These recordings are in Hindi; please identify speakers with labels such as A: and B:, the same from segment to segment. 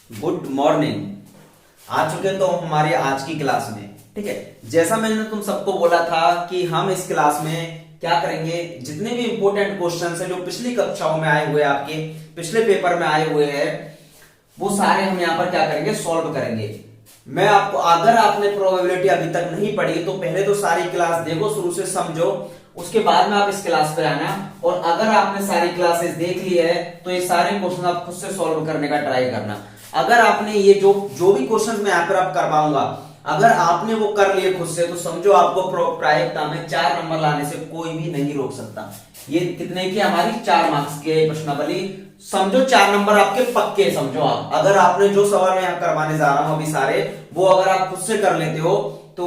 A: Good morning. आ चुके तो हमारी आज की क्लास में। ठीक है, जैसा मैंने तुम सबको बोला था कि हम इस क्लास में क्या करेंगे, जितने भी इंपॉर्टेंट क्वेश्चंस हैं जो पिछली कक्षाओं में आए हुए, आपके पिछले पेपर में आए हुए हैं, वो सारे हम यहाँ पर क्या करेंगे, सॉल्व करेंगे। मैं आपको, अगर आपने प्रोबेबिलिटी अभी तक नहीं पढ़ी तो पहले तो सारी क्लास देखो, शुरू से समझो, उसके बाद में आप इस क्लास पे आना। और अगर आपने सारी क्लासेस देख ली है तो ये सारे क्वेश्चन आप खुद से सॉल्व करने का ट्राई करना। अगर आपने ये जो भी क्वेश्चन मैं यहाँ पर आप करवाऊंगा, अगर आपने वो कर लिए खुद से, तो समझो आपको प्रायिकता में 4 नंबर लाने से कोई भी नहीं रोक सकता। ये कितने की हमारी 4 मार्क्स के प्रश्नावली, समझो 4 नंबर आपके पक्के समझो। आप अगर आपने जो सवाल मैं यहाँ करवाने जा रहा हूं अभी सारे, वो अगर आप खुद से कर लेते हो तो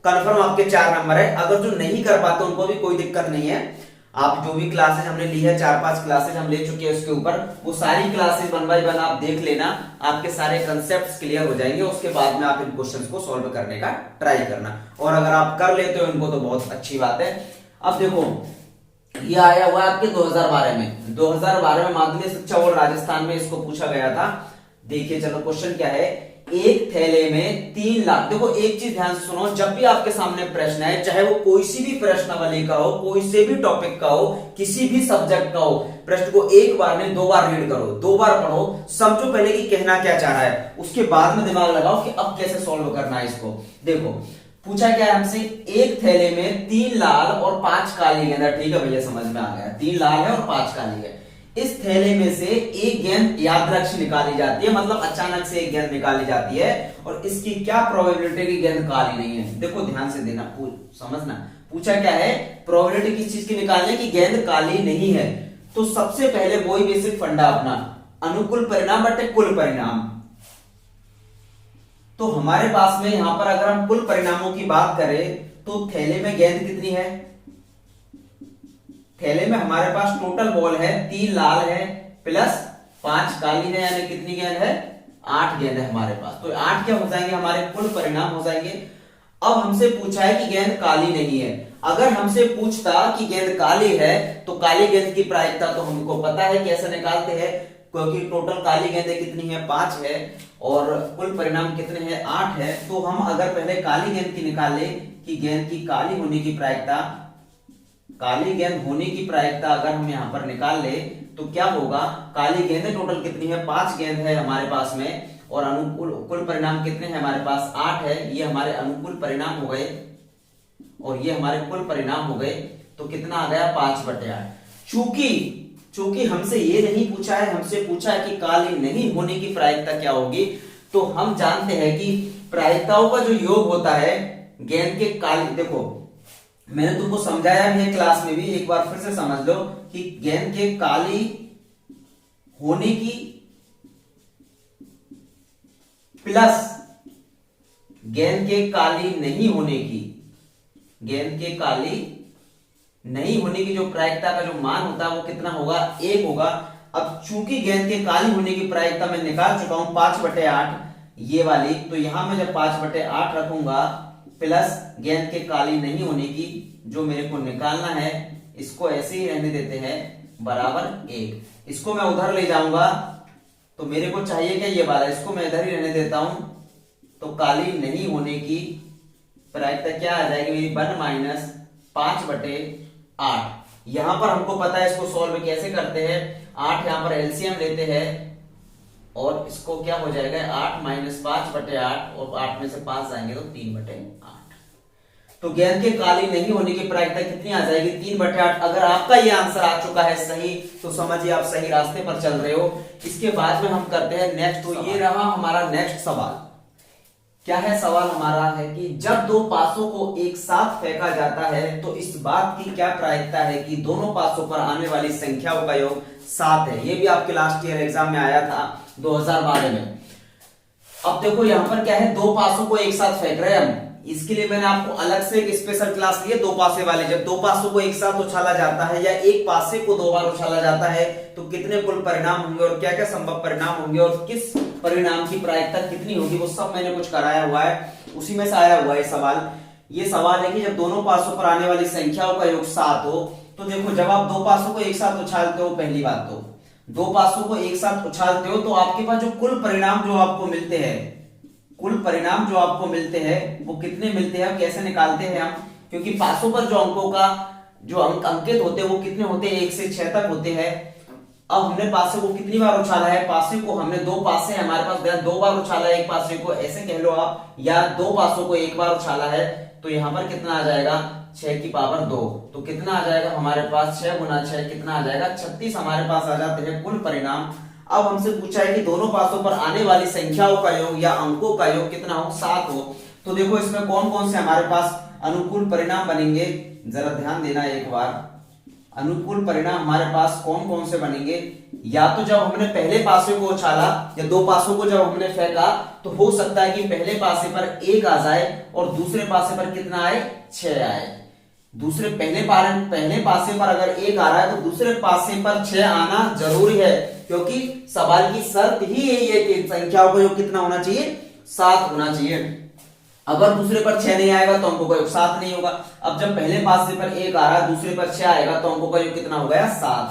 A: कंफर्म आपके 4 नंबर है। अगर जो नहीं कर पाते उनको भी कोई दिक्कत नहीं है। आप जो भी क्लासेस हमने ली है, 4-5 क्लासेस हम ले चुके हैं उसके ऊपर, वो सारी क्लासेस 1 बाय 1 आप देख लेना, आपके सारे कंसेप्ट्स क्लियर हो जाएंगे। उसके बाद में आप इन क्वेश्चंस को सॉल्व करने का ट्राई करना, और अगर आप कर लेते हो इनको तो बहुत अच्छी बात है। अब देखो, ये आया हुआ आपके 2012 में, 2012 में माध्यमिक शिक्षा बोर्ड राजस्थान में इसको पूछा गया था। देखिए चलो क्वेश्चन क्या है, एक थैले में 3 लाख। देखो एक चीज ध्यान से सुनो, जब भी आपके सामने प्रश्न है, चाहे वो कोई सी भी प्रश्नावली का हो, कोई से भी टॉपिक का हो, किसी भी सब्जेक्ट का हो, प्रश्न को एक बार नहीं 2 बार रीड करो, 2 बार पढ़ो, समझो पहले कि कहना क्या चाह रहा है, उसके बाद में दिमाग लगाओ कि अब कैसे सॉल्व करना है इसको। देखो पूछा क्या है हमसे, एक थैले में 3 लाल और 5 काली गेंद है। ठीक है भैया, समझ में आ गया, 3 लाल है और 5 काली है। इस थैले में से एक गेंद यादृच्छिक निकाली जाती है, मतलब अचानक से एक गेंद निकाली जाती है, और इसकी क्या प्रोबेबिलिटी की गेंद काली नहीं है। देखो ध्यान से देना, समझना, पूछा क्या है, प्रोबेबिलिटी किस चीज की निकालने की, गेंद काली नहीं है। तो सबसे पहले वही बेसिक फंडा अपना, अनुकूल परिणाम बटे कुल परिणाम। तो हमारे पास में यहां पर अगर हम कुल परिणामों की बात करें तो थैले में गेंद कितनी है, थैले में हमारे पास टोटल बॉल है 3 लाल है प्लस 5 काली है, यानी कितनी गेंद है, 8 गेंद है हमारे पास। तो 8 क्या हो जाएंगे, हमारे कुल परिणाम हो जाएंगे। अब हमसे पूछा है कि गेंद काली नहीं है। अगर हमसे पूछता कि गेंद काली है तो काली गेंद की प्रायिकता तो हमको पता है कैसे निकालते हैं, क्योंकि टोटल काली गेंदें कितनी है, 5 है, और कुल परिणाम कितने हैं, 8 है। तो हम अगर पहले काली गेंद की निकाले कि गेंद की काली होने की प्रायिकता, काली गेंद होने की प्रायिकता अगर हम यहां पर निकाल ले तो क्या होगा, काली गेंदें टोटल कितनी है, 5 गेंद है हमारे पास में, और अनुकूल कुल परिणाम कितने हैं हमारे पास, 8 है। ये हमारे अनुकूल परिणाम हो गए और ये हमारे कुल परिणाम हो गए। तो कितना आ गया, 5/8। चूंकि हमसे ये नहीं पूछा है, हमसे पूछा है कि काली नहीं होने की प्रायिकता क्या होगी, तो हम जानते हैं कि प्रायिकताओं का जो योग होता है गेंद के काली, देखो मैंने तुमको समझाया भी है क्लास में भी, एक बार फिर से समझ लो कि गेंद के काली होने की प्लस गेंद के काली नहीं होने की, गेंद के काली नहीं होने की जो प्रायिकता का जो मान होता है वो कितना होगा, 1 होगा। अब चूंकि गेंद के काली होने की प्रायिकता मैं निकाल चुका हूं 5/8 ये वाली, तो यहां मैं जब 5/8 रखूंगा प्लस गेंद के काली नहीं होने की जो मेरे को निकालना है, इसको ऐसे ही रहने देते हैं, बराबर 1। इसको मैं उधर ले जाऊंगा तो मेरे को चाहिए क्या, ये वाला, इसको मैं इधर ही रहने देता हूं, तो काली नहीं होने की प्रायिकता क्या आ जाएगी मेरी, 1 - 5/8। यहां पर हमको पता है इसको सॉल्व कैसे करते हैं, 8 यहां पर एलसीएम लेते हैं और इसको क्या हो जाएगा, 8 - 5/8, और 8 में से 5 जाएंगे तो 3/8। तो गेंद के काली नहीं होने की प्रायिकता कितनी आ जाएगी, 3/8। अगर आपका ये आंसर आ चुका है सही तो समझिए आप सही रास्ते पर चल रहे हो। इसके बाद में हम करते हैं नेक्स्ट। तो ये रहा हमारा नेक्स्ट सवाल। क्या है सवाल हमारा, है कि जब 2 पासों को एक साथ फेंका जाता है तो इस बात की क्या प्रायिकता है कि दोनों पासों पर आने वाली संख्याओं का योग 7 है। ये भी आपके लास्ट ईयर एग्जाम में आया था 2012 में। अब देखो यहां पर क्या है, 2 पासों को एक साथ फेंक रहे हैं हम, इसके लिए मैंने आपको अलग से एक स्पेशल क्लास ली है 2 पासे वाले। जब 2 पासों को एक साथ उछाला जाता है या एक पासे को 2 बार उछाला जाता है तो कितने कुल परिणाम होंगे और क्या क्या संभव परिणाम होंगे और किस परिणाम की प्रायिकता कितनी होगी, वो सब मैंने कुछ कराया हुआ है, उसी में से आया हुआ है सवाल। ये सवाल है कि जब दोनों पासों पर आने वाली संख्याओं का योग 7 हो, तो देखो जब आप 2 पासों को एक साथ उछालते हो, पहली बात तो दो पासों को एक साथ उछालते हो तो आपके पास जो कुल परिणाम जो आपको मिलते हैं, कुल परिणाम जो आपको मिलते हैं वो कितने मिलते हैं, कैसे निकालते हैं हम, क्योंकि पासों पर जो अंकों का जो अंक अंकित होते हैं वो कितने होते हैं, 1 से 6 तक होते हैं। अब हमने पासे को कितनी बार उछाला है, पासे को हमने दो पासे हमारे पास गया, 2 बार उछाला है एक पासे को, ऐसे कह लो आप, या 2 पासों को एक बार उछाला है, तो यहां पर कितना आ जाएगा 6 की पावर 2, तो कितना आ जाएगा हमारे पास 6 गुना 6 कितना आ जाएगा 36 हमारे पास आ जाते हैं कुल परिणाम। अब हमसे पूछा है कि दोनों पासों पर आने वाली संख्याओं का योग या अंकों का योग कितना हो, 7 हो। तो देखो इसमें कौन कौन से हमारे पास अनुकूल परिणाम बनेंगे, जरा ध्यान देना एक बार। अनुकूल परिणाम हमारे पास कौन कौन से बनेंगे, या तो जब हमने पहले पासे को उछाला या 2 पासों को जब हमने फेंका तो हो सकता है कि पहले पासे पर 1 आ जाए और दूसरे पासे पर कितना आए, 6 आए। पहले पासे पर अगर 1 आ रहा है तो दूसरे पासे पर 6 आना जरूरी है, क्योंकि सवाल की शर्त ही यही है कि संख्याओं का योग कितना होना चाहिए, 7 होना चाहिए। अगर दूसरे पर 6 नहीं आएगा तो अंकों का योग 7 नहीं होगा। अब जब पहले पासे पर 1 आ रहा है दूसरे पर 6 आएगा तो अंकों का योग कितना हो गया, 7।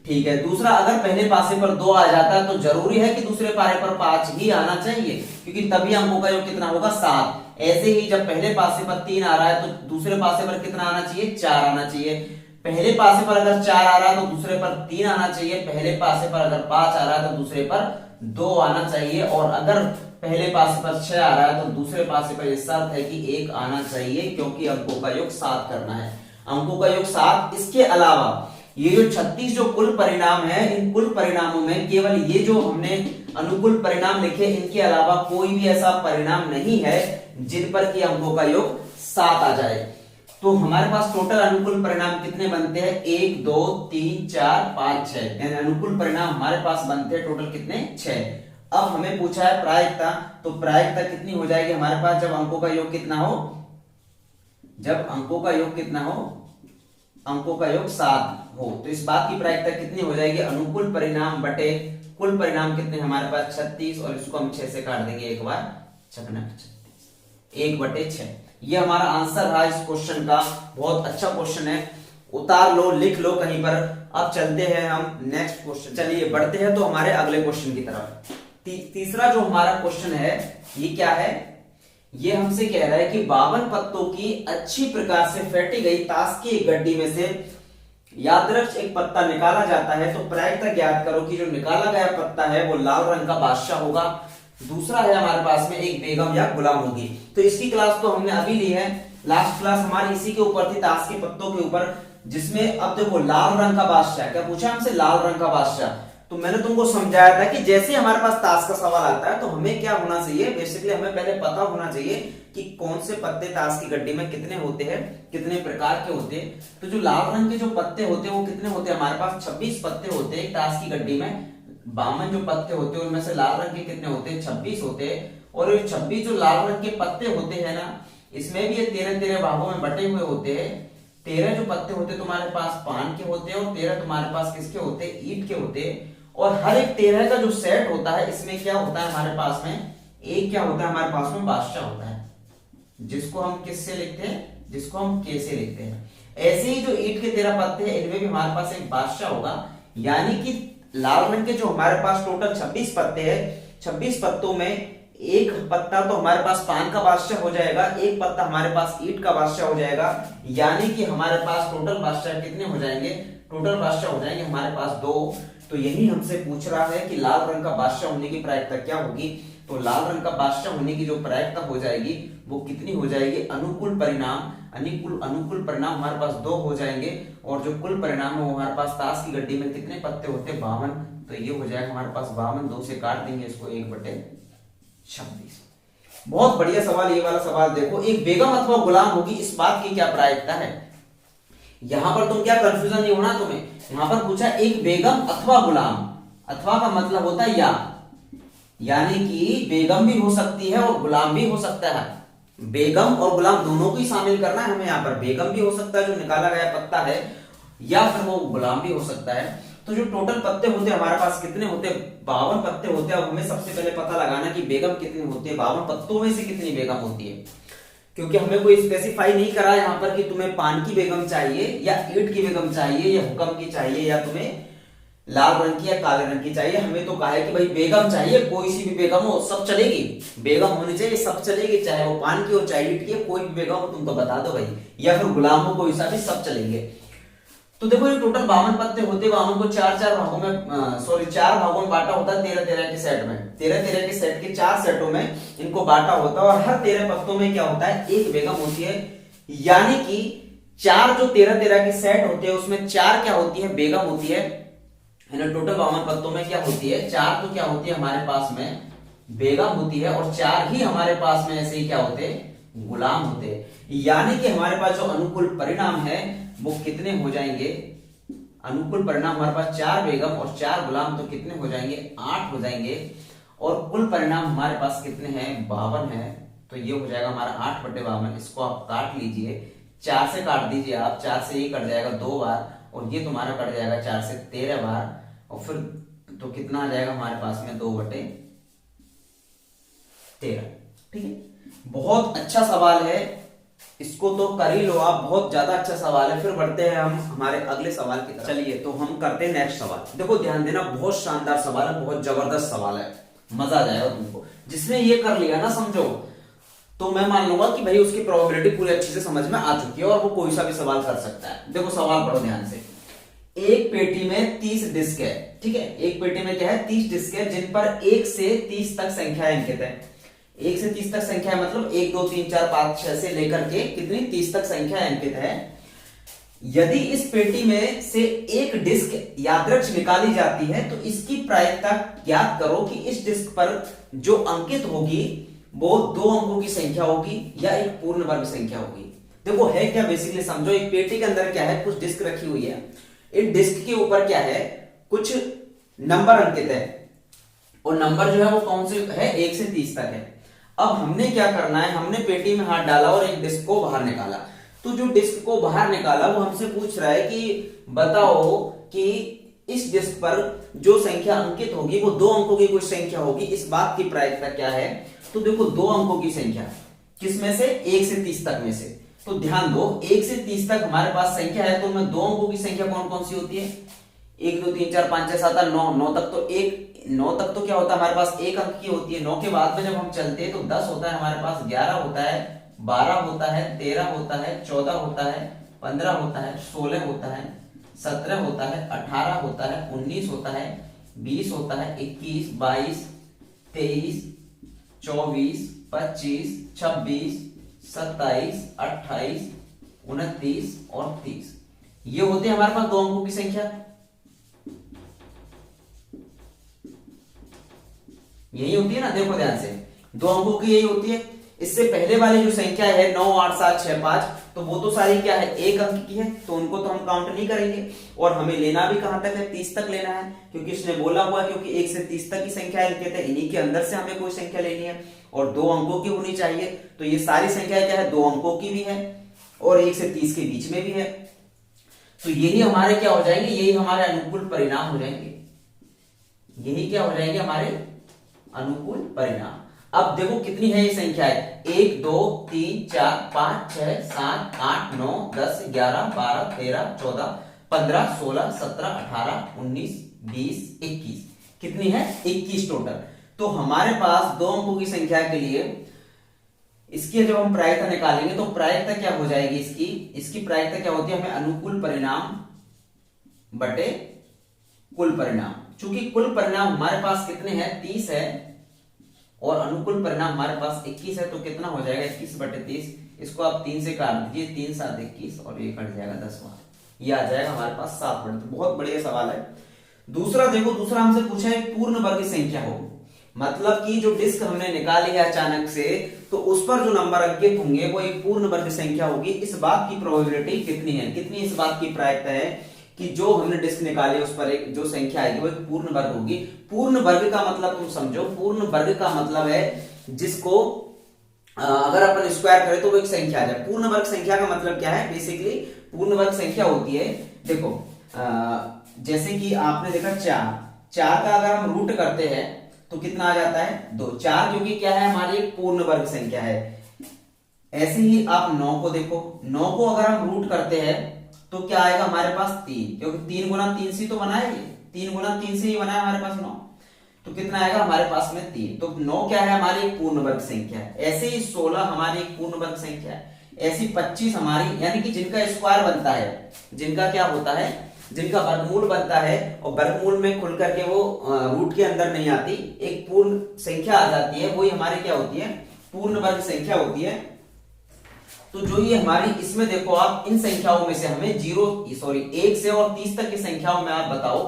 A: ठीक है, दूसरा अगर पहले पासे पर 2 आ जाता है तो जरूरी है कि दूसरे पारे पर 5 ही आना चाहिए, क्योंकि तभी अंकों का योग कितना होगा, 7। ऐसे ही जब पहले पासे पर 3 आ रहा है तो दूसरे पासे पर कितना आना चाहिए, 4 आना चाहिए। पहले पासे पर अगर 4 आ रहा है तो दूसरे पर 3 आना चाहिए, पहले पासे पर अगर 5 आ रहा है तो दूसरे पर 2 आना चाहिए, और अगर पहले पासे पर 6 आ रहा है तो दूसरे पासे पर यह शर्त है कि 1 आना चाहिए, क्योंकि अंकों का योग 7 करना है, अंकों का योग 7। इसके अलावा ये जो 36 जो कुल परिणाम है, इन कुल परिणामों में केवल ये जो हमने अनुकूल परिणाम लिखे, इनके अलावा कोई भी ऐसा परिणाम नहीं है जिन पर कि अंकों का योग 7 आ जाए। तो हमारे पास टोटल अनुकूल परिणाम कितने बनते हैं, 1 2 3 4 5 6, यानी अनुकूल परिणाम हमारे पास बनते हैं टोटल कितने, 6। अब हमें पूछा है प्रायिकता, तो प्रायिकता कितनी हो जाएगी हमारे पास, जब अंकों का योग कितना हो, जब अंकों का योग कितना हो, अंकों का योग 7 हो, तो इस बात की प्रायिकता कितनी हो जाएगी, अनुकूल परिणाम बटे कुल परिणाम कितने हमारे पास 36, और इसको हम 6 से काट देंगे एक बार, 1/6। ये हमारा आंसर रहा इस क्वेश्चन का। बहुत अच्छा क्वेश्चन है, उतार लो, लिख लो कहीं पर। अब चलते हैं हम नेक्स्ट क्वेश्चन, चलिए बढ़ते हैं तो हमारे अगले क्वेश्चन की तरफ। तीसरा जो हमारा क्वेश्चन है ये क्या है, ये हमसे कह रहा है कि 52 पत्तों की अच्छी प्रकार से फेंटी गई ताश की एक गड्डी में से यादृच्छिक एक पत्ता निकाला जाता है, तो प्रायिकता ज्ञात करो कि जो निकाला गया पत्ता है वो लाल रंग का बादशाह होगा, दूसरा है हमारे पास में एक बेगम या गुलाम होगी। तो इसकी क्लास तो हमने अभी ली है, लास्ट क्लास हमारी इसी के ऊपर थी, ताश के पत्तों के ऊपर, जिसमें अब देखो लाल रंग का बादशाह, क्या पूछा हमसे, लाल रंग का बादशाह। तो मैंने तुमको समझाया था कि जैसे हमारे पास ताश का सवाल आता है तो हमें क्या होना चाहिए, बेसिकली हमें पहले पता होना चाहिए कि कौन से पत्ते ताश की गड्डी में कितने होते हैं, कितने प्रकार के होते हैं। तो जो लाल रंग के जो पत्ते होते हैं वो कितने होते हैं, हमारे पास 26 पत्ते होते हैं ताश की गड्डी में। 52 जो पत्ते होते हैं उनमें से लाल रंग के कितने होते हैं, 26 होते हैं। और ये 26 जो लाल रंग के पत्ते होते हैं ना, इसमें भी ये 13 भागों में बटे हुए होते हैं। 13 जो पत्ते होते हैं तुम्हारे पास पान के होते हैं, और 13 तुम्हारे पास किसके होते हैं, ईंट के होते हैं। और हर एक 13 का जो सेट होता है, इसमें क्या होता है हमारे पास में, एक क्या होता है हमारे पास में, बादशाह होता है, जिसको हम किससे लिखते हैं, जिसको हम के से लिखते हैं। ऐसे ही जो ईंट के 13 पत्ते हैं, इनमें भी हमारे पास एक बादशाह होगा, यानी कि लाल रंग के जो हमारे पास टोटल 26 पत्ते हैं, 26 पत्तों में एक पत्ता तो हमारे पास पान का बादशाह हो जाएगा, एक पत्ता हमारे पास ईंट का बादशाह हो जाएगा, यानी कि हमारे पास टोटल बादशाह कितने हो जाएंगे, टोटल बादशाह हो जाएंगे हमारे पास 2। तो यही हमसे पूछ रहा है कि लाल रंग का बादशाह होने की प्रायिकता क्या होगी। तो लाल रंग का बादशाह होने की जो प्रायिकता हो जाएगी वो कितनी हो जाएगी, अनुकूल परिणाम, अनुकूल परिणाम हमारे पास 2 हो जाएंगे, और जो कुल परिणाम है वो हमारे पास ताश की गड्डी में कितने पत्ते होते हैं, 52। तो ये हो जाएगा हमारे पास 52, 2 से काट देंगे इसको, 1/26। बहुत बढ़िया सवाल ये वाला सवाल। देखो, एक बेगम अथवा गुलाम होगी, इस बात की क्या प्रायिकता है, यहां पर तुम क्या कंफ्यूजन नहीं होना तुम्हें। यहां पर पूछा एक बेगम अथवा गुलाम, अथवा का मतलब होता है या, यानी कि बेगम भी हो सकती है और गुलाम भी हो सकता है। बेगम और गुलाम दोनों को ही शामिल करना है हमें यहाँ पर। बेगम भी हो सकता है जो निकाला गया पत्ता है, या फिर वो गुलाम भी हो सकता है। तो जो टोटल पत्ते होते हैं हमारे पास कितने होते हैं, 52 पत्ते होते हैं। अब हमें सबसे पहले पता लगाना कि बेगम कितनी होती है, 52 पत्तों में से कितनी बेगम होती है, क्योंकि हमें कोई स्पेसिफाई नहीं करा यहाँ पर कि तुम्हें पान की बेगम चाहिए या ईंट की बेगम चाहिए या हुक्म की चाहिए या तुम्हें लाल रंग की या काले रंग की चाहिए। हमें तो कहा है कि भाई बेगम चाहिए, कोई सी भी बेगम हो सब चलेगी, बेगम होनी चाहिए, सब चलेगी, चाहे वो पान की हो चाहे ईंट की हो, कोई भी बेगम हो तुम तो बता दो भाई, या फिर गुलाम हो कोई सा भी, सब चलेंगे। तो देखो ये टोटल 52 पत्ते होते हैं, 52 को चार चार भागों में सॉरी 4 भागों में बांटा होता है, 13-13 के सेट में, 13-13 के सेट के 4 सेटों में इनको बांटा होता है, और हर 13 पत्तों में क्या होता है, एक बेगम होती है। यानी कि 4 जो 13-13 के सेट होते हैं उसमें 4 क्या होती है, बेगम होती है ना। टोटल 52 पत्तों में क्या होती है, 4 तो क्या होती है हमारे पास में बेगम होती है, और 4 ही हमारे पास में ऐसे ही क्या होते हैं, गुलाम होते हैं। यानी कि हमारे पास जो अनुकूल परिणाम है वो कितने हो जाएंगे, अनुकूल परिणाम हमारे पास 4 बेगम और 4 गुलाम, तो कितने हो जाएंगे, 8 हो जाएंगे। और कुल परिणाम हमारे पास कितने हैं, 52 है। तो ये हो जाएगा हमारा 8/52। इसको आप काट लीजिए, 4 से काट दीजिए आप, 4 से ये कट जाएगा 2 बार, और ये तुम्हारा कट जाएगा 4 से 13 बार, और फिर तो कितना आ जाएगा हमारे पास में 2/13। ठीक है, बहुत अच्छा सवाल है, इसको तो कर ही लो आप, बहुत ज्यादा अच्छा सवाल है। फिर बढ़ते हैं हम हमारे अगले सवाल की तरफ। चलिए तो हम करते हैं नेक्स्ट सवाल। देखो ध्यान देना, बहुत शानदार सवाल है, बहुत जबरदस्त सवाल है, मजा आ जाएगा तुमको। जिसने ये कर लिया ना समझो, तो मैं मान लूंगा कि भाई उसकी प्रोबेबिलिटी पूरी अच्छी से समझ में आ चुकी है और वो कोई सा भी सवाल कर सकता है। देखो सवाल पढ़ो ध्यान से। एक पेटी में 30 डिस्क है, ठीक है, एक पेटी में क्या है, 30 डिस्क है, जिन पर 1 से 30 तक संख्याएं अंकित है। 1 से 30 तक संख्या है, मतलब 1 2 3 4 5 6 से लेकर के कितनी 30 तक संख्या अंकित है। यदि इस पेटी में से एक डिस्क यादृक्ष निकाली जाती है तो इसकी प्रायिकता ज्ञात करो कि इस डिस्क पर जो अंकित होगी वो 2 अंकों की संख्या होगी या एक पूर्ण वर्ग संख्या होगी। देखो है क्या, बेसिकली समझो, एक पेटी के अंदर क्या है, कुछ डिस्क रखी हुई है, एक डिस्क के ऊपर क्या है, कुछ नंबर अंकित है, और नंबर जो है वो कौन से है, 1 से 30 तक है। अब हमने क्या करना है, हमने पेटी में हाथ डाला और एक डिस्क को बाहर निकाला। तो जो डिस्क को बाहर निकाला वो हमसे पूछ रहा है कि बताओ कि इस डिस्क पर जो संख्या अंकित होगी वो 2 अंकों की कोई संख्या होगी, इस बात की प्रायिकता क्या है। तो देखो 2 अंकों की संख्या किसमें से, 1 से 30 तक में से। तो ध्यान दो 1 से 30 तक हमारे पास संख्या है, तो मैं 2 अंकों की संख्या कौन कौन सी होती है, 1 2 3 4 5 6 7 8 9, 9 तक तो 9 तक तो क्या होता है हमारे पास 1 अंक की होती है। 9 के बाद में जब हम चलते हैं तो 10 होता है हमारे पास, 11 होता है, 12 होता है, 13 होता है, 14 होता है, 15 होता है, 16 होता है, 17 होता है, 18 होता है, 19 होता है, 20 होता है, 21 22 23 24 25 26 27 28 29 और 30, ये होते हैं हमारे पास 2 अंकों की संख्या। यही होती है ना, देखो ध्यान से, 2 अंकों की यही होती है। इससे पहले वाली जो संख्या है 9 8 7 6 5, तो वो तो सारी क्या है, 1 अंक की है, तो उनको तो हम काउंट नहीं करेंगे। और हमें लेना भी कहां तक है, 30 तक लेना है, क्योंकि इसने बोला हुआ है क्योंकि 1 से 30 तक की संख्या अंकित है, इन्हीं के अंदर से हमें कोई संख्या लेनी है और 2 अंकों की होनी चाहिए। तो ये सारी संख्या क्या है, 2 अंकों की भी है और 1 से 30 के बीच में भी है। तो यही हमारे क्या हो जाएंगे, यही हमारे अनुकूल परिणाम हो जाएंगे, यही क्या हो जाएंगे हमारे अनुकूल परिणाम। अब देखो कितनी है ये संख्या है, 1 2 3 4 5 6 7 8 9 10 11 12 13 14 15 16 17 18 19 20 21, कितनी है, 21 टोटल। तो हमारे पास 2 अंकों की संख्या के लिए इसकी जब हम प्रायिकता निकालेंगे तो प्रायिकता क्या हो जाएगी, इसकी प्रायिकता क्या होती है, हमें अनुकूल परिणाम बटे कुल परिणाम। चूंकि कुल परिणाम हमारे पास कितने हैं, 30 है, और अनुकूल परिणाम हमारे पास 21 है, तो कितना हो जाएगा 21/30। इसको आप 3 से काट दीजिए, 3 7 21 और ये कट जाएगा 10 बार, ये आ जाएगा हमारे पास 7। तो बहुत बढ़िया सवाल है। दूसरा देखो, दूसरा हमसे पूछा है पूर्ण वर्ग संख्या हो, मतलब कि जो डिस्क हमने निकाली है अचानक से, तो उस पर जो नंबर अंकित होंगे वो एक पूर्ण वर्ग संख्या होगी। इस बात की प्रोबेबिलिटी कितनी है, कितनी इस बात की प्रायिकता है कि जो हमने डिस्क निकाली उस पर एक जो संख्या आएगी वो एक पूर्ण वर्ग होगी। पूर्ण वर्ग का मतलब तुम समझो, पूर्ण वर्ग का मतलब है जिसको अगर अपन स्क्वायर करें तो वो एक संख्या आ जाए। पूर्ण वर्ग संख्या का मतलब क्या है, बेसिकली पूर्ण वर्ग संख्या होती है, देखो जैसे कि आपने देखा 4 का अगर हम रूट करते हैं तो कितना आ जाता है, 2। 4 क्योंकि क्या है हमारी एक पूर्ण वर्ग संख्या है। ऐसे ही आप 9 को देखो, 9 को अगर हम रूट करते हैं तो क्या आएगा हमारे पास 3, क्योंकि 3 गुना 3 सी तो बनाएंगे, 3 गुना 3 से ही बना है हमारे पास 9, तो कितना आएगा हमारे पास में 3। तो 9 क्या है हमारी एक पूर्ण वर्ग संख्या है। ऐसे ही 16 हमारी एक पूर्ण वर्ग संख्या है। ऐसी 25 हमारी, यानी कि जिनका स्क्वायर बनता है, जिनका क्या होता है, जिनका वर्गमूल बनता है और वर्गमूल में खुल करके वो रूट के अंदर नहीं आती, एक पूर्ण संख्या आ जाती है, वही हमारी क्या होती है, पूर्ण वर्ग संख्या होती है। तो जो ये हमारी, इसमें देखो आप इन संख्याओं में से हमें 1 से और 30 तक की संख्याओं में आप बताओ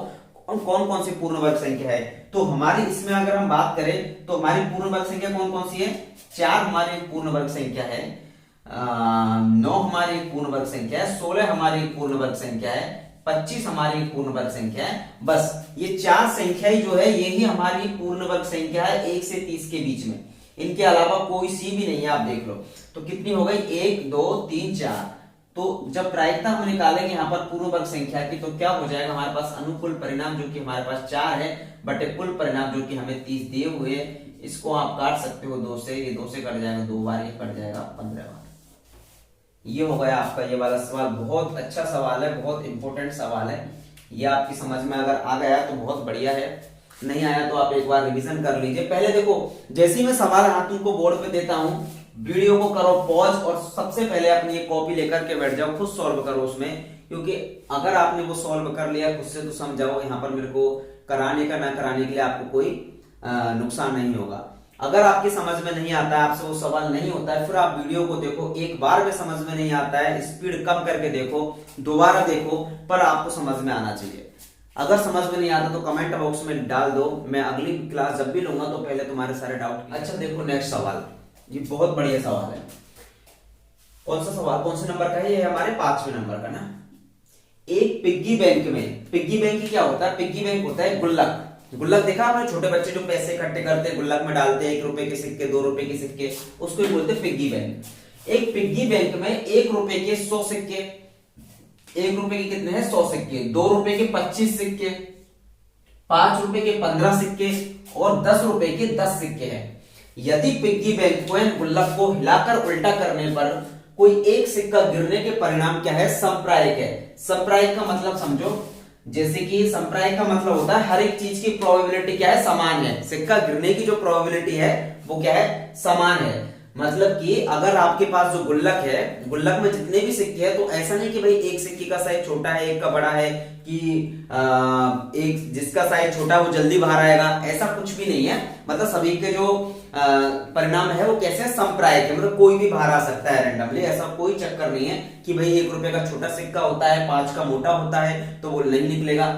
A: और कौन कौन सी पूर्ण वर्ग संख्या है। तो हमारी इसमें अगर हम बात करें तो हमारी पूर्ण वर्ग संख्या कौन कौन सी है, 4 हमारी पूर्ण वर्ग संख्या है, 9 हमारी पूर्ण वर्ग संख्या है, 16 हमारी पूर्ण वर्ग संख्या है, 25 हमारी पूर्ण वर्ग संख्या है। बस ये 4 संख्याएं जो है यही हमारी पूर्ण वर्ग संख्या है 1 से 30 के बीच में। इनके अलावा कोई सी भी नहीं है, आप देख लो। तो कितनी हो गई, 1 2 3 4। तो जब प्रायिकता हम निकालेंगे यहाँ पर पूर्ण वर्ग संख्या की, तो क्या हो जाएगा हमारे पास अनुकूल परिणाम जो कि हमारे पास 4 है, बटे कुल परिणाम जो कि हमें 30 दिए हुए है। इसको आप काट सकते हो 2 से, ये 2 से कट जाएगा 2 बार, ये कट जाएगा 15 बार। ये हो गया आपका ये वाला सवाल। बहुत अच्छा सवाल है, बहुत इंपॉर्टेंट सवाल है। ये आपकी समझ में अगर आ गया तो बहुत बढ़िया है, नहीं आया तो आप एक बार रिवीजन कर लीजिए। पहले देखो, जैसे ही मैं सवाल हाथ तुमको बोर्ड पे देता हूं, वीडियो को करो पॉज और सबसे पहले अपनी एक कॉपी लेकर के बैठ जाओ, खुद सॉल्व करो उसमें, क्योंकि अगर आपने वो सॉल्व कर लिया खुद से तो समझाओ, यहाँ पर मेरे को कराने का ना कराने के लिए आपको कोई नुकसान नहीं होगा। अगर आपकी समझ में नहीं आता है, आपसे वो सवाल नहीं होता है, फिर आप वीडियो को देखो, एक बार में समझ में नहीं आता है, स्पीड कम करके देखो, दोबारा देखो, पर आपको समझ में आना चाहिए। अगर समझ में नहीं आता तो कमेंट बॉक्स में डाल दो, मैं अगली क्लास जब भी लूंगा तो पहले तुम्हारे सारे डाउट। अच्छा देखो नेक्स्ट सवाल, ये बहुत बढ़िया सवाल है। कौन सा सवाल, कौन से नंबर का है, ये हमारे 5वें नंबर का ना। एक पिग्गी बैंक में, पिग्गी बैंक क्या होता है, पिग्गी बैंक होता है गुल्लक। गुल्लक देखा आपने, छोटे बच्चे जो पैसे इकट्ठे करते हैं गुल्लक में डालते हैं, 1 रुपए के सिक्के, 2 रुपए के सिक्के, उसको ही बोलते हैं पिग्गी बैंक। एक पिग्गी बैंक में 1 रुपए के 100 सिक्के, 1 रुपए के कितने हैं 100 सिक्के, 2 रुपए के 25 सिक्के, 5 रुपए के 15 सिक्के और 10 रुपए के 10 सिक्के हैं। यदि पिग्गी बैंक को गुल्लक को हिलाकर उल्टा करने पर कोई एक सिक्का गिरने के परिणाम क्या है, संप्रायिक है। संप्रायिक का मतलब समझो, जैसे कि संप्रायिक का मतलब होता है हर एक चीज की प्रोबेबिलिटी क्या है, समान है। सिक्का गिरने की जो प्रोबेबिलिटी है वो क्या है, समान है। मतलब कि अगर आपके पास जो गुल्लक है, गुल्लक में जितने भी सिक्के हैं, तो ऐसा नहीं कि भाई एक सिक्के का साइज छोटा है एक का बड़ा है, कि एक जिसका साइज छोटा वो जल्दी बाहर आएगा, ऐसा कुछ भी नहीं है। मतलब सभी के जो परिणाम है वो कैसे संप्रायिक है, मतलब कोई भी बाहर आ सकता है रैंडमली, ऐसा कोई चक्कर नहीं है कि भाई 1 रुपए का छोटा सिक्का होता है 5 का मोटा होता है तो वो नहीं निकलेगा।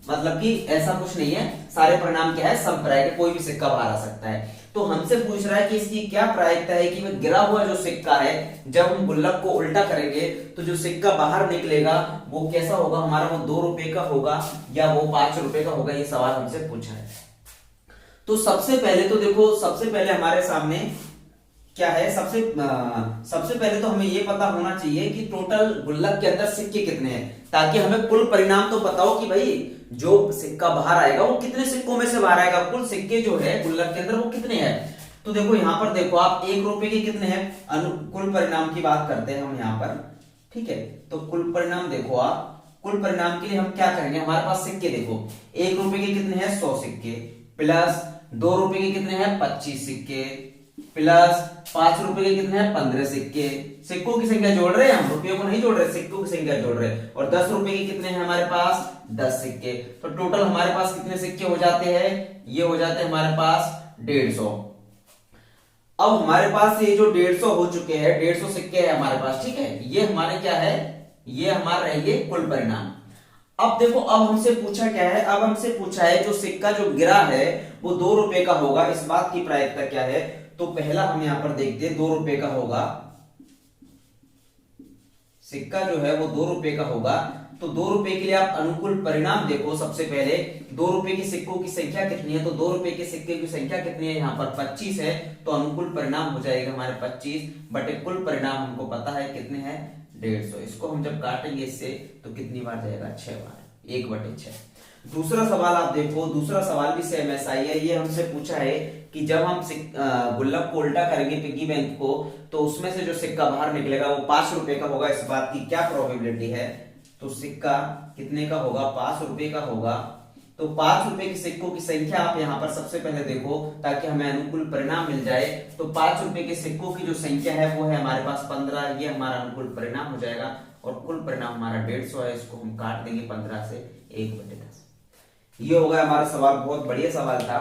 A: मतलब कि ऐसा कुछ नहीं है, सारे परिणाम क्या है, संप्रायिक, कोई भी सिक्का बाहर आ सकता है। तो हमसे पूछ रहा है कि इसकी क्या प्रायिकता है कि गिरा हुआ जो सिक्का है, जब हम गुल्लक को उल्टा करेंगे तो जो सिक्का बाहर निकलेगा वो कैसा होगा हमारा, वो 2 रुपए का होगा या वो 5 रुपए का होगा, ये सवाल हमसे पूछा है। तो सबसे पहले तो देखो, सबसे पहले हमारे सामने क्या है, सबसे पहले तो हमें ये पता होना चाहिए कि टोटल गुल्लक के अंदर सिक्के कितने हैं, ताकि हमें कुल परिणाम तो पता हो कि भाई जो सिक्का बाहर आएगा वो कितने सिक्कों में से बाहर आएगा, कुल सिक्के जो है गुल्लक के अंदर वो कितने हैं। तो देखो यहाँ पर देखो आप 1 रुपए के कितने हैं, कुल परिणाम की बात करते हैं हम यहाँ पर, ठीक है। तो कुल परिणाम देखो आप, कुल परिणाम के लिए हम क्या करेंगे, हमारे पास सिक्के देखो, 1 रुपए के कितने हैं 100 सिक्के, प्लस 2 रुपए के कितने हैं 25 सिक्के, प्लस 5 रुपए के कितने हैं 15 सिक्के। सिक्कों की संख्या जोड़ रहे हैं हम, रुपयों को नहीं जोड़ रहे, सिक्कों की संख्या जोड़ रहे हैं। और 10 रुपए के कितने हैं हमारे पास 10 सिक्के। तो टोटल हमारे पास कितने सिक्के हो जाते हैं, ये हो जाते हैं हमारे पास 150। अब हमारे पास ये जो 150 हो चुके हैं, 150 सिक्के हैं हमारे पास, ठीक है। ये हमारे क्या है, ये हमारे रहेंगे कुल परिणाम। अब देखो, अब हमसे पूछा क्या है, अब हमसे पूछा है जो सिक्का जो गिरा है वो 2 रुपए का होगा, इस बात की प्रायिकता क्या है। तो पहला हम यहां पर देखते हैं, 2 रुपए का होगा सिक्का जो है वो 2 रुपए का होगा। तो 2 रुपए के लिए आप अनुकूल परिणाम देखो। सबसे पहले 2 रुपए के सिक्कों की संख्या कितनी है, तो 2 रुपए के सिक्के की संख्या कितनी है, यहाँ पर 25 है। तो अनुकूल परिणाम हो जाएगा हमारे 25 बटे कुल परिणाम हमको पता है कितने हैं 150। इसको हम जब काटेंगे इससे तो कितनी बार जाएगा 6 बार, 1/6। दूसरा सवाल आप देखो, दूसरा सवाल भी सेम ऐसा ही है। ये हमसे पूछा है कि जब हम गुल्लक को उल्टा करेंगे पिग्गी बैंक को, तो उसमें से जो सिक्का बाहर निकलेगा वो 5 रुपए का होगा, इस बात की क्या प्रोबेबिलिटी है। तो सिक्का कितने का होगा, 5 रुपए का होगा। तो 5 रुपए के सिक्कों की संख्या आप यहाँ पर सबसे पहले देखो ताकि हमें अनुकूल परिणाम मिल जाए। तो 5 रुपए के सिक्कों की जो संख्या है वो है हमारे पास 15, ये हमारा अनुकूल परिणाम हो जाएगा और कुल परिणाम हमारा 150 है, इसको हम काट देंगे 15 से 1/10। ये होगा हमारा सवाल, बहुत बढ़िया सवाल था।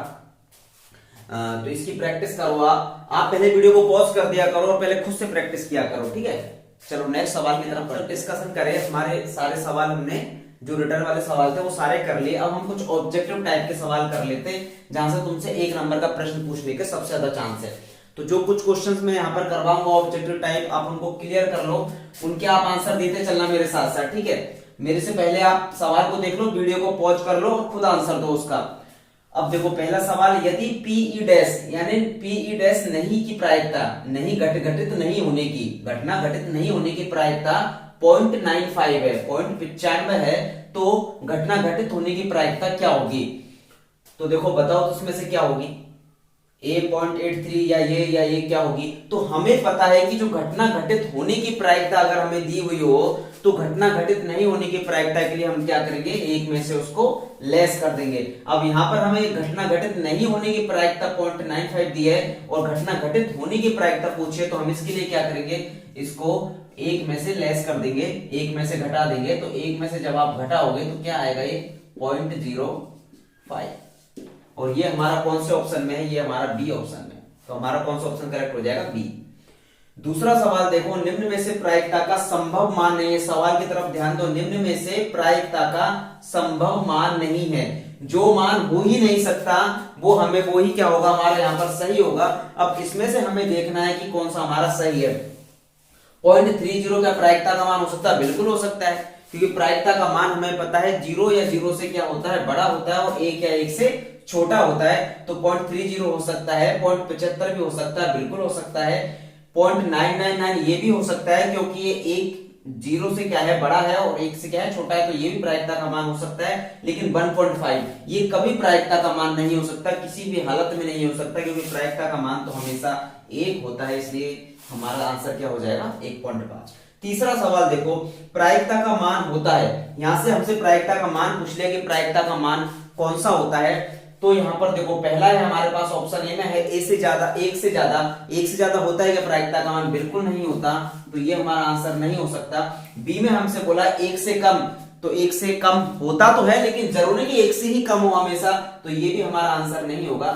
A: तो इसकी प्रैक्टिस करो आप पहले वीडियो को पॉज कर दिया करो और पहले खुद से प्रैक्टिस किया करो, ठीक है। चलो नेक्स्ट सवाल की तरफ डिस्कशन करें। हमारे सारे सवाल हमने जो रिटर्न वाले सवाल थे वो सारे कर लिए। अब हम कुछ ऑब्जेक्टिव टाइप के सवाल कर लेते हैं जहां से तुमसे 1 नंबर का प्रश्न पूछने के सबसे ज्यादा चांस है। तो जो कुछ क्वेश्चंस मैं यहाँ पर करवाऊंगा ऑब्जेक्टिव टाइप, आप उनको क्लियर कर लो, उनके आप आंसर देते चलना मेरे साथ साथ, ठीक है। मेरे से पहले आप सवाल को देख लो, वीडियो को पॉज कर लो और खुद आंसर दो उसका। अब देखो पहला सवाल, यदि पीई डैश यानी पीई डैश नहीं की प्रायिकता, नहीं घटित नहीं होने की, घटना घटित नहीं होने की प्रायिकता 0.95 है, 0.95 है, तो घटना घटित होने की प्रायिकता क्या होगी? तो देखो बताओ तो उसमें से क्या होगी, A 0.83 या ये क्या होगी? तो हमें पता है कि जो घटना घटित होने की प्रायिकता अगर हमें दी हुई हो तो घटना घटित नहीं होने की प्रायिकता के लिए हम क्या करेंगे, एक में से उसको लेस कर देंगे। अब यहाँ पर हमें घटना घटित नहीं होने की प्रायिकता 0.95 दी है और घटना घटित होने की प्रायिकता पूछी है, तो हम इसके लिए क्या करेंगे, इसको एक में से लेस कर देंगे, एक में से घटा देंगे। तो एक में से जब आप घटाओगे तो क्या आएगा, ये 0.05 और ये हमारा कौन से ऑप्शन में है, ये हमारा बी ऑप्शन में। तो हमारा कौन सा ऑप्शन करेक्ट हो जाएगा, बी। दूसरा सवाल देखो, निम्न में से प्रायिकता का संभव मान नहीं है। सवाल की तरफ ध्यान दो, निम्न में से प्रायिकता का संभव मान नहीं है, जो मान हो ही नहीं सकता वो हमें वो ही क्या होगा, हमारा यहाँ पर सही होगा। अब इसमें से हमें देखना है कि कौन सा हमारा सही है। 0.30 का प्रायिकता का मान हो सकता है, बिल्कुल हो सकता है, क्योंकि प्रायिकता का मान हमें पता है 0 या 0 से क्या होता है, बड़ा होता है, और 1 या 1 से छोटा होता है। तो 0.30 हो सकता है, 0.75 भी हो सकता है, बिल्कुल हो सकता है, 0.999 ये भी हो सकता है, क्योंकि ये 1 0 से क्या है, बड़ा है, और 1 से क्या है, छोटा है, तो ये भी प्रायिकता का मान हो सकता है। लेकिन 1.5 ये कभी प्रायिकता का मान नहीं हो सकता, किसी भी हालत में नहीं हो सकता, क्योंकि प्रायिकता का मान तो हमेशा 1 होता है, इसलिए हमारा आंसर क्या हो जाएगा, 1.5। तीसरा सवाल देखो, प्रायिकता का मान होता है, यहां से हमसे प्रायिकता का मान पूछ लिया कि प्रायिकता का मान कौन सा होता है। तो यहां पर देखो पहला है हमारे पास ऑप्शन ए में है, एक से ज्यादा होता है क्या प्रायिकता का मान, बिल्कुल नहीं होता, तो ये हमारा आंसर नहीं हो सकता। बी में हमसे बोला 1 से कम, तो 1 से कम होता तो है लेकिन जरूरी कि 1 से ही कम हो हमेशा, तो ये भी हमारा आंसर नहीं होगा।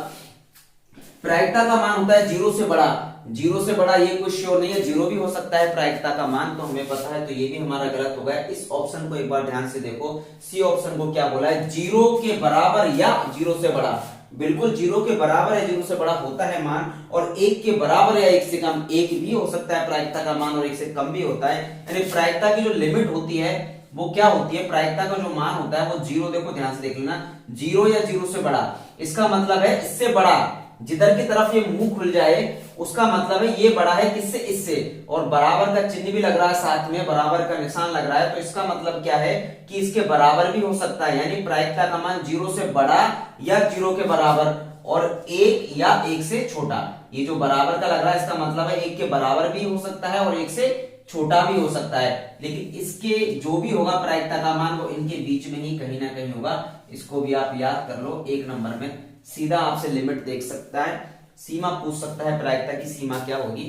A: प्रायिकता का मान होता है 0 से बड़ा, 0 से बड़ा ये कुछ श्योर नहीं है, 0 भी हो सकता है प्रायिकता का मान, तो हमें पता है, तो ये भी हमारा गलत हो गया। इस ऑप्शन को एक बार ध्यान से देखो, सी ऑप्शन को क्या बोला है, 0 के बराबर या 0 से बड़ा, बिल्कुल 0 के बराबर या 0 से बड़ा होता है मान, और 1 के बराबर या 1 से कम, 1 भी हो सकता है प्रायिकता का मान और 1 से कम भी होता है। यानी प्रायिकता की जो लिमिट होती है वो क्या होती है, प्रायिकता का जो मान होता है वो 0, देखो ध्यान से देख लेना, 0 या 0 से बड़ा, इसका मतलब है इससे बड़ा, जिधर की तरफ ये मुंह खुल जाए उसका मतलब है ये बड़ा है किससे, इससे, और बराबर का चिन्ह भी लग रहा है साथ में, बराबर का निशान लग रहा है, तो इसका मतलब क्या है कि इसके बराबर भी हो सकता है। यानी प्रायिकता का मान 0 से बड़ा या 0 के बराबर, और 1 या 1 से छोटा। ये जो बराबर का लग रहा है इसका मतलब है 1 के बराबर भी हो सकता है और 1 से छोटा भी हो सकता है, लेकिन इसके जो भी होगा प्रायिकता का मान वो इनके बीच में ही कहीं ना कहीं होगा। इसको भी आप याद कर लो, 1 नंबर में सीधा आपसे लिमिट देख सकता है, सीमा पूछ सकता है, प्रायिकता की सीमा क्या होगी,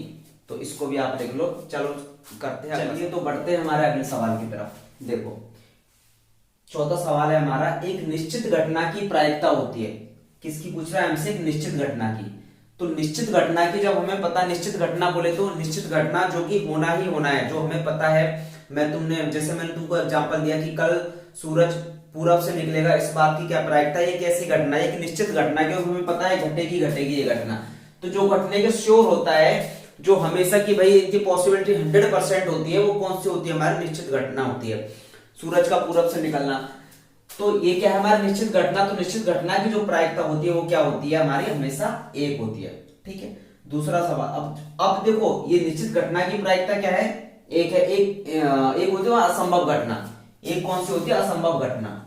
A: तो इसको भी आप देख लो। चलो करते हैं, चलिए तो बढ़ते हैं हमारे अगले सवाल की तरफ। देखो चौथा सवाल है हमारा, एक निश्चित घटना की प्रायिकता होती है, किसकी पूछ रहा है हमसे, एक निश्चित घटना की। तो निश्चित घटना की जब हमें पता, निश्चित घटना बोले तो निश्चित घटना जो कि होना ही होना है, जो हमें पता है। जैसे मैंने तुमको एग्जांपल दिया कि कल सूरज पूरब से निकलेगा, इस बात की क्या प्रायिकता है, ये कैसी घटना है, एक निश्चित घटना है, क्योंकि हमें पता है घटेगी ये घटना। तो जो घटने के श्योर होता है, जो हमेशा की भाई इनकी पॉसिबिलिटी 100% होती है, वो कौन सी होती है, हमारी निश्चित घटना होती है, सूरज का पूरब से निकलना। तो ये क्या है हमारी निश्चित घटना, तो निश्चित घटना की जो प्रायिकता होती है वो क्या होती है, हमारी हमेशा 1 होती है, ठीक है। दूसरा सवाल, अब देखो ये निश्चित घटना की प्रायिकता क्या है, एक है, एक होती है असंभव घटना, एक कौन सी होती है, असंभव घटना।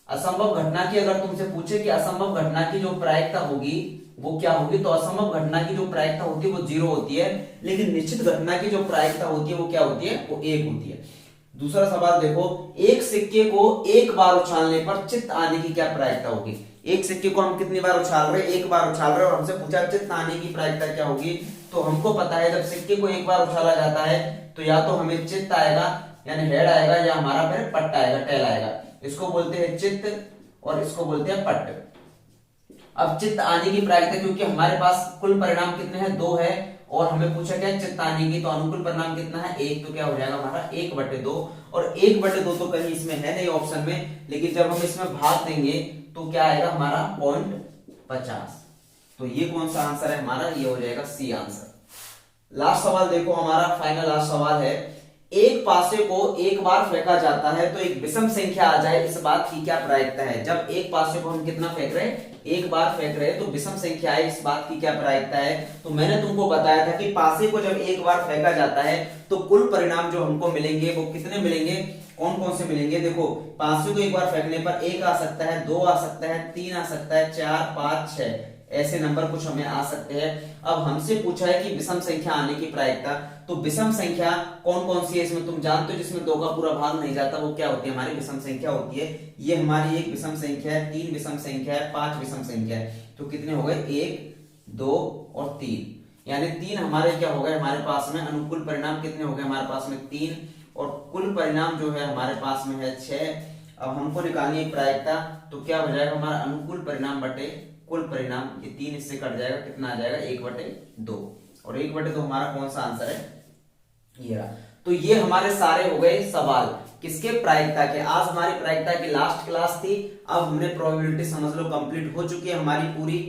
A: असंभव घटना की अगर तुमसे पूछे कि असंभव घटना की जो प्रायिकता होगी वो क्या होगी, तो असंभव घटना की जो प्रायिकता होती है वो 0 होती है, लेकिन निश्चित घटना की जो प्रायिकता होती है वो क्या होती है, वो 1 होती है। दूसरा सवाल देखो, एक सिक्के को एक बार उछालने पर चित्त आने की क्या प्रायिकता होगी। एक सिक्के को हम कितनी बार उछाल रहे हैं, एक बार उछाल रहे हैं, और हमसे पूछा चित्त आने की प्रायिकता क्या होगी। तो हमको पता है जब सिक्के को एक बार उछाला जाता है तो या तो हमें चित्त आएगा यानी हेड आएगा, या हमारा फिर पट्ट आएगा, टेल आएगा। इसको बोलते हैं चित्त और इसको बोलते हैं पट्ट। अब चित्त आने की प्रायिकता, क्योंकि हमारे पास कुल परिणाम कितने हैं, 2 है, और हमें पूछा क्या चित्त आने की, तो अनुकूल परिणाम कितना है 1, तो क्या हो जाएगा हमारा 1/2, और 1/2 तो कहीं इसमें है नहीं ऑप्शन में, लेकिन जब हम इसमें भाग देंगे तो क्या आएगा हमारा 0.50। तो ये कौन सा आंसर है हमारा, ये हो जाएगा सी आंसर। लास्ट सवाल देखो, हमारा फाइनल लास्ट सवाल है, एक पासे को एक बार फेंका जाता है तो एक विषम संख्या आ जाए, इस बात की क्या प्रायिकता है। जब एक पासे को हम कितना फेंक रहे हैं, एक बार फेंक रहे हैं, तो विषम संख्या है, इस बात की क्या प्रायिकता है। तो मैंने तुमको बताया था कि पासे को जब एक बार फेंका जाता है तो कुल परिणाम जो हमको मिलेंगे वो कितने मिलेंगे, कौन कौन से मिलेंगे। देखो, पासे को एक बार फेंकने पर 1 आ सकता है, 2 आ सकता है, 3 आ सकता है, 4, 5, 6 ऐसे नंबर कुछ हमें आ सकते हैं। अब हमसे पूछा है कि विषम संख्या आने की प्रायिकता, तो विषम संख्या कौन कौन सी है इसमें तुम जानते हो, जिसमें 2 का पूरा भाग नहीं जाता, वो क्या होती है हमारी विषम संख्या होती है। ये हमारी एक विषम संख्या है, 3 विषम संख्या है, 5 विषम संख्या है। तो कितने हो गए, 1, 2 और 3, यानी 3 हमारे क्या हो गए हमारे पास में। अनुकूल परिणाम कितने हो गए हमारे पास में 3, और कुल परिणाम जो है हमारे पास में है 6। अब हमको निकालनी है प्रायिकता, तो क्या हो जाएगा हमारा अनुकूल परिणाम बटे कुल परिणाम, ये 3 इससे कट जाएगा, कितना आ जाएगा 1/2, और 1/2 हमारा कौन सा आंसर है, ये रहा। तो ये हमारे सारे हो गए सवाल किसके, प्रायिकता के। आज हमारी प्रायिकता की लास्ट क्लास थी। अब हमने प्रोबेबिलिटी समझ लो कंप्लीट हो चुकी है हमारी पूरी,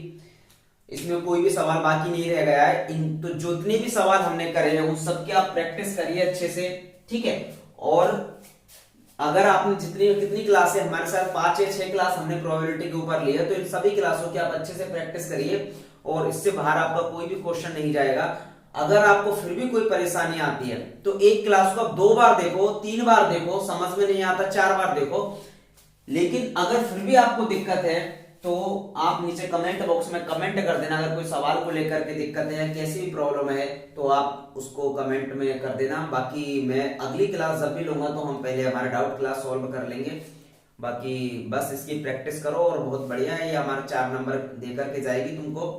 A: इसमें कोई भी सवाल बाकी नहीं रह गया है। तो जितने भी सवाल हमने करे हैं उन सबके आप प्रैक्टिस करिए अच्छे से, ठीक है। और अगर आपने कितनी क्लास है हमारे साथ, 5 या 6 क्लास हमने प्रोबेबिलिटी के ऊपर लिया, तो इन सभी क्लासों की आप अच्छे से प्रैक्टिस करिए, और इससे बाहर आपका कोई भी क्वेश्चन नहीं जाएगा। अगर आपको फिर भी कोई परेशानी आती है तो एक क्लास को आप 2 बार देखो, 3 बार देखो, समझ में नहीं आता 4 बार देखो। लेकिन अगर फिर भी आपको दिक्कत है तो आप नीचे कमेंट बॉक्स में कमेंट कर देना। अगर कोई सवाल को लेकर के दिक्कत है, कैसी भी प्रॉब्लम है, तो आप उसको कमेंट में कर देना। बाकी मैं अगली क्लास जब भी लूंगा तो हम पहले हमारा डाउट क्लास सॉल्व कर लेंगे। बाकी बस इसकी प्रैक्टिस करो, और बहुत बढ़िया है, ये हमारे 4 नंबर दे करके जाएगी तुमको,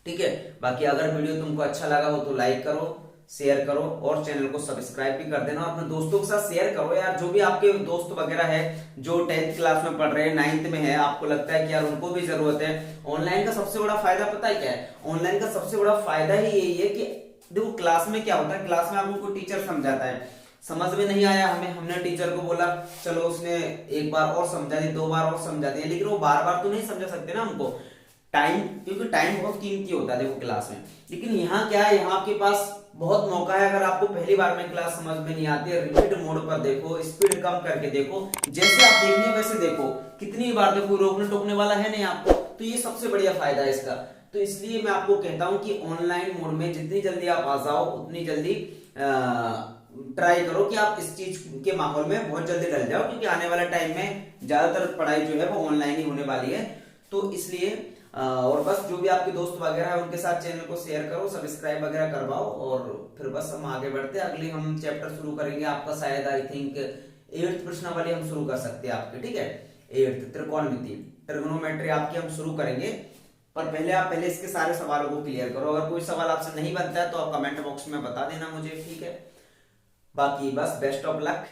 A: ठीक है। बाकी अगर वीडियो तुमको अच्छा लगा हो तो लाइक करो, शेयर करो, और चैनल को सब्सक्राइब भी कर देना, और अपने दोस्तों के साथ शेयर करो यार। जो भी आपके दोस्त वगैरह है जो 10th क्लास में पढ़ रहे हैं, 9th में है, आपको लगता है कि यार उनको भी जरूरत है। ऑनलाइन का सबसे बड़ा फायदा पता है क्या है, ऑनलाइन का सबसे बड़ा फायदा ही यही है कि देखो क्लास में क्या होता है, क्लास में आपको टीचर समझाता है, समझ में नहीं आया हमने टीचर को बोला, चलो उसने एक बार और समझा दिया, 2 बार और समझा दिया, लेकिन वो बार बार तो नहीं समझा सकते ना हमको, टाइम, क्योंकि टाइम बहुत कीमती होता है देखो क्लास में। लेकिन यहाँ क्या है, यहाँ आपके पास बहुत मौका है। अगर आपको पहली बार में क्लास समझ में नहीं आती है, रिपीट मोड पर देखो, स्पीड कम करके देखो, जैसे आप देखनी है वैसे देखो, कितनी बार देखो, रोकने टोकने वाला है नहीं आपको। तो ये सबसे बढ़िया फायदा है इसका। तो इसलिए मैं आपको कहता हूं कि ऑनलाइन मोड में जितनी जल्दी आप आ जाओ उतनी जल्दी ट्राई करो कि आप इस चीज के माहौल में बहुत जल्दी डल जाओ, क्योंकि आने वाले टाइम में ज्यादातर पढ़ाई जो है वो ऑनलाइन ही होने वाली है। तो इसलिए और बस जो भी आपके दोस्त वगैरह है उनके साथ चैनल को शेयर करो, सब्सक्राइब वगैरह करवाओ, और फिर बस हम आगे बढ़ते हैं। अगले हम चैप्टर शुरू करेंगे आपका, शायद आई थिंक 8th प्रश्नावली हम शुरू कर सकते हैं आपके, ठीक है। 8th त्रिकोणमिति, ट्रिग्नोमेट्री आपकी हम शुरू करेंगे, पर पहले इसके सारे सवालों को क्लियर करो। अगर कोई सवाल आपसे नहीं बनता है तो आप कमेंट बॉक्स में बता देना मुझे, ठीक है। बाकी बस बेस्ट ऑफ लक।